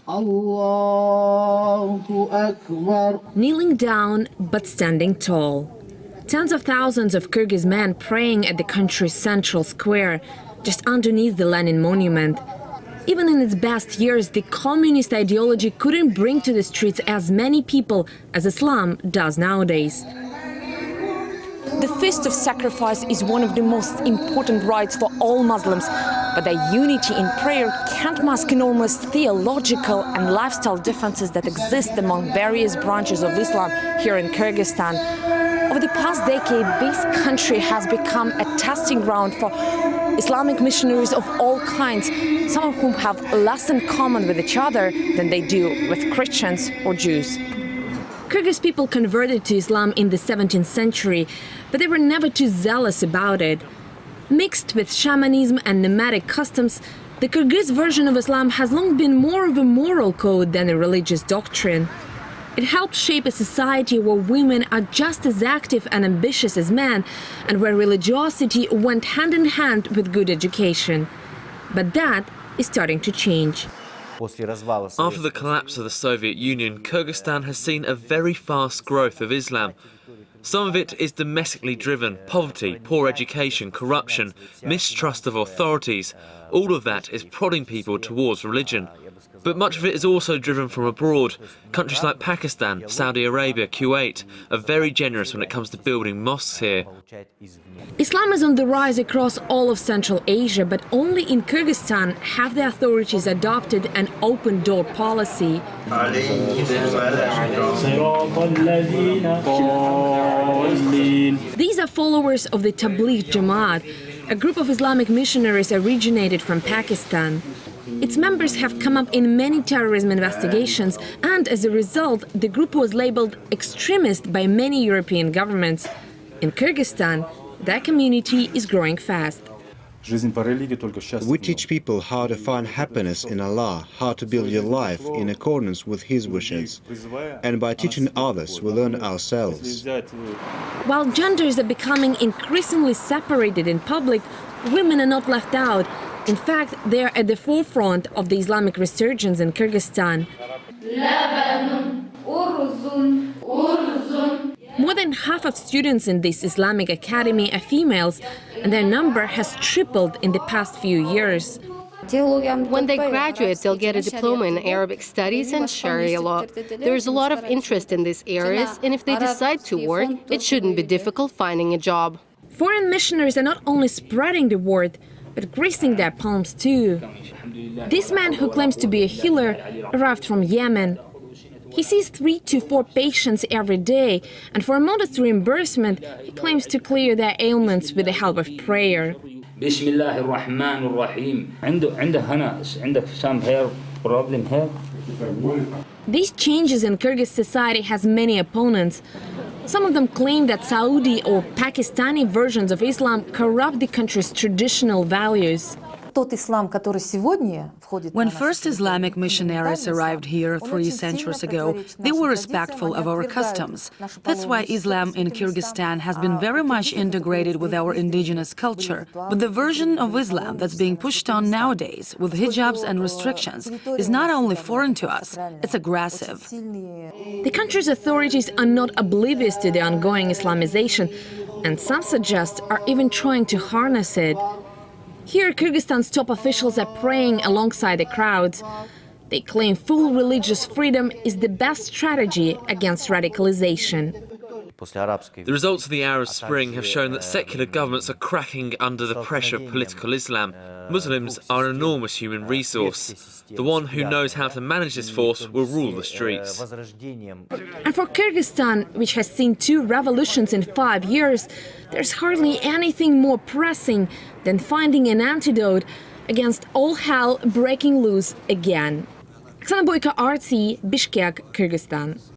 Allahu Akbar. Kneeling down but standing tall. Tens of thousands of Kyrgyz men praying at the country's central square, just underneath the Lenin monument. Even in its best years, the communist ideology couldn't bring to the streets as many people as Islam does nowadays. The feast of sacrifice is one of the most important rites for all Muslims, but their unity in prayer can't mask enormous theological and lifestyle differences that exist among various branches of Islam here in Kyrgyzstan. Over the past decade, this country has become a testing ground for Islamic missionaries of all kinds, some of whom have less in common with each other than they do with Christians or Jews. Kyrgyz people converted to Islam in the 17th century, but they were never too zealous about it. Mixed with shamanism and nomadic customs, the Kyrgyz version of Islam has long been more of a moral code than a religious doctrine. It helped shape a society where women are just as active and ambitious as men, and where religiosity went hand in hand with good education. But that is starting to change. After the collapse of the Soviet Union, Kyrgyzstan has seen a very fast growth of Islam. Some of it is domestically driven: poverty, poor education, corruption, mistrust of authorities. All of that is prodding people towards religion. But much of it is also driven from abroad. Countries like Pakistan, Saudi Arabia, Kuwait are very generous when it comes to building mosques here. Islam is on the rise across all of Central Asia, but only in Kyrgyzstan have the authorities adopted an open-door policy. These are followers of the Tabligh Jamaat, a group of Islamic missionaries originated from Pakistan. Its members have come up in many terrorism investigations, and as a result, the group was labeled extremist by many European governments. In Kyrgyzstan, that community is growing fast. We teach people how to find happiness in Allah, how to build your life in accordance with His wishes. And by teaching others, we learn ourselves. While genders are becoming increasingly separated in public, women are not left out. In fact, they are at the forefront of the Islamic resurgence in Kyrgyzstan. More than half of students in this Islamic academy are females, and their number has tripled in the past few years. When they graduate, they'll get a diploma in Arabic studies and Sharia law. There is a lot of interest in these areas, and if they decide to work, it shouldn't be difficult finding a job. Foreign missionaries are not only spreading the word, but greasing their palms too. This man, who claims to be a healer, arrived from Yemen. He sees 3 to 4 patients every day, and for a modest reimbursement, he claims to clear their ailments with the help of prayer. These changes in Kyrgyz society has many opponents. Some of them claim that Saudi or Pakistani versions of Islam corrupt the country's traditional values. When first Islamic missionaries arrived here 3 centuries ago, they were respectful of our customs. That's why Islam in Kyrgyzstan has been very much integrated with our indigenous culture. But the version of Islam that's being pushed on nowadays, with hijabs and restrictions, is not only foreign to us, it's aggressive. The country's authorities are not oblivious to the ongoing Islamization, and some suggest are even trying to harness it. Here, Kyrgyzstan's top officials are praying alongside the crowds. They claim full religious freedom is the best strategy against radicalization. The results of the Arab Spring have shown that secular governments are cracking under the pressure of political Islam. Muslims are an enormous human resource. The one who knows how to manage this force will rule the streets. And for Kyrgyzstan, which has seen 2 revolutions in 5 years, there's hardly anything more pressing than finding an antidote against all hell breaking loose again. Oksana Boyko, RT, Bishkek, Kyrgyzstan.